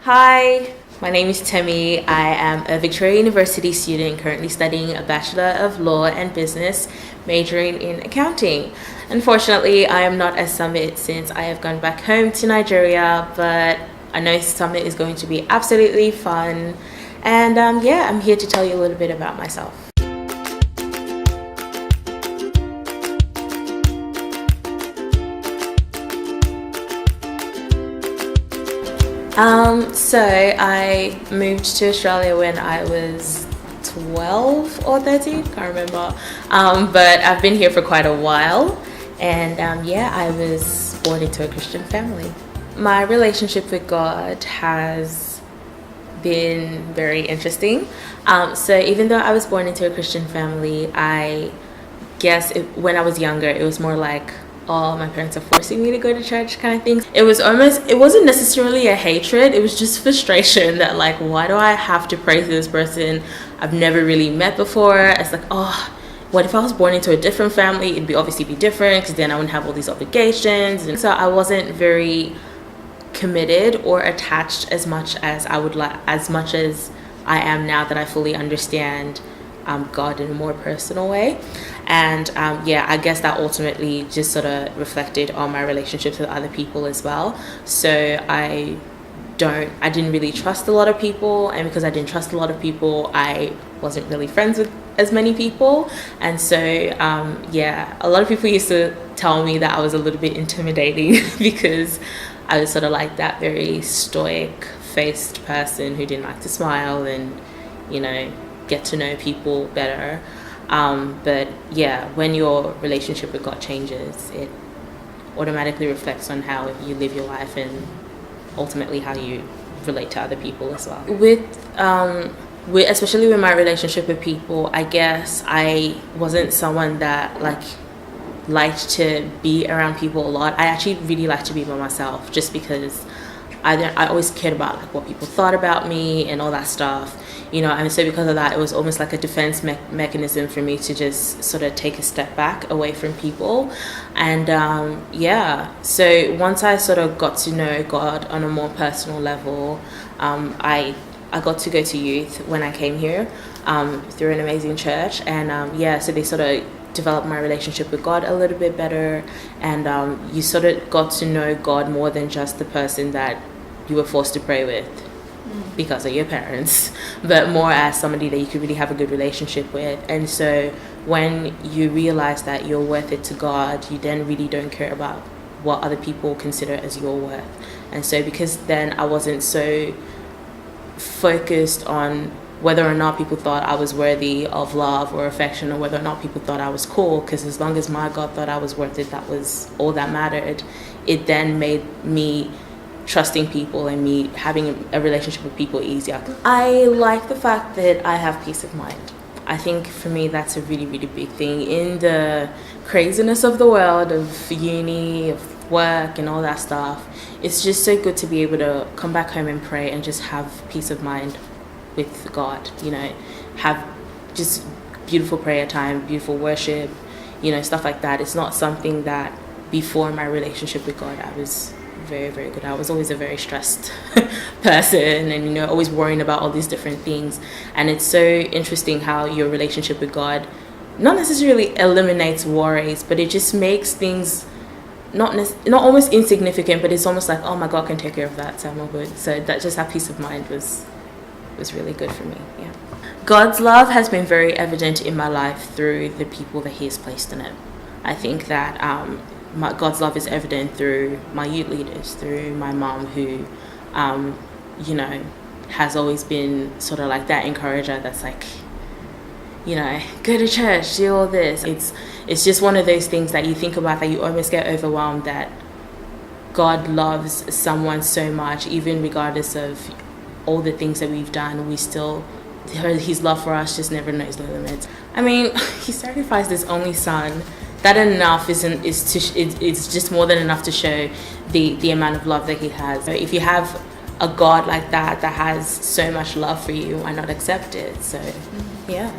Hi, my name is Temi. I am a Victoria University student currently studying a Bachelor of Law and Business, majoring in accounting. Unfortunately, I am not at Summit since I have gone back home to Nigeria, but I know Summit is going to be absolutely fun. And I'm here to tell you a little bit about myself. So I moved to Australia when I was 12 or 13, can't remember. But I've been here for quite a while, and I was born into a Christian family. My relationship with God has been very interesting. So even though I was born into a Christian family, I guess when I was younger, it was more like, oh, my parents are forcing me to go to church kind of thing. It wasn't necessarily a hatred, it was just frustration that, like, why do I have to pray to this person I've never really met before? It's like, oh, what if I was born into a different family? It'd obviously be different, because then I wouldn't have all these obligations. And so I wasn't very committed or attached as much as I would like, as much as I am now that I fully understand God in a more personal way. And I guess that ultimately just sort of reflected on my relationships with other people as well. So I didn't really trust a lot of people, and because I didn't trust a lot of people, I wasn't really friends with as many people. And so a lot of people used to tell me that I was a little bit intimidating because I was sort of like that very stoic faced person who didn't like to smile and, you know, get to know people better. But when your relationship with God changes, it automatically reflects on how you live your life and ultimately how you relate to other people as well. Especially with my relationship with people, I guess I wasn't someone that liked to be around people a lot. I actually really like to be by myself, just because I always cared about like what people thought about me and all that stuff, you know. And so because of that, it was almost like a defense mechanism for me to just sort of take a step back away from people. And so once I sort of got to know God on a more personal level, I got to go to youth when I came here through an amazing church. And so they sort of developed my relationship with God a little bit better, and you sort of got to know God more than just the person that you were forced to pray with because of your parents, but more as somebody that you could really have a good relationship with. And so when you realize that you're worth it to God, you then really don't care about what other people consider as your worth. And so because then I wasn't so focused on whether or not people thought I was worthy of love or affection, or whether or not people thought I was cool, because as long as my God thought I was worth it, that was all that mattered. It then made me trusting people and me having a relationship with people easier. I like the fact that I have peace of mind. I think for me that's a really, really big thing in the craziness of the world, of uni, of work and all that stuff. It's just so good to be able to come back home and pray and just have peace of mind with God, you know, have just beautiful prayer time, beautiful worship, you know, stuff like that. It's not something that before my relationship with God I was very, very good. I was always a very stressed person, and, you know, always worrying about all these different things. And it's so interesting how your relationship with God not necessarily eliminates worries, but it just makes things not almost insignificant, but it's almost like, oh my God can take care of that, so I'm all good. So that just that peace of mind was really good for me. God's love has been very evident in my life through the people that He has placed in it. I think that God's love is evident through my youth leaders, through my mom, who has always been sort of like that encourager that's like, you know, go to church, do all this. It's just one of those things that you think about that you almost get overwhelmed that God loves someone so much, even regardless of all the things that we've done, His love for us just never knows no limits. I mean, He sacrificed His only Son. That enough it's just more than enough to show the amount of love that He has. So if you have a God like that has so much love for you, why not accept it? So yeah.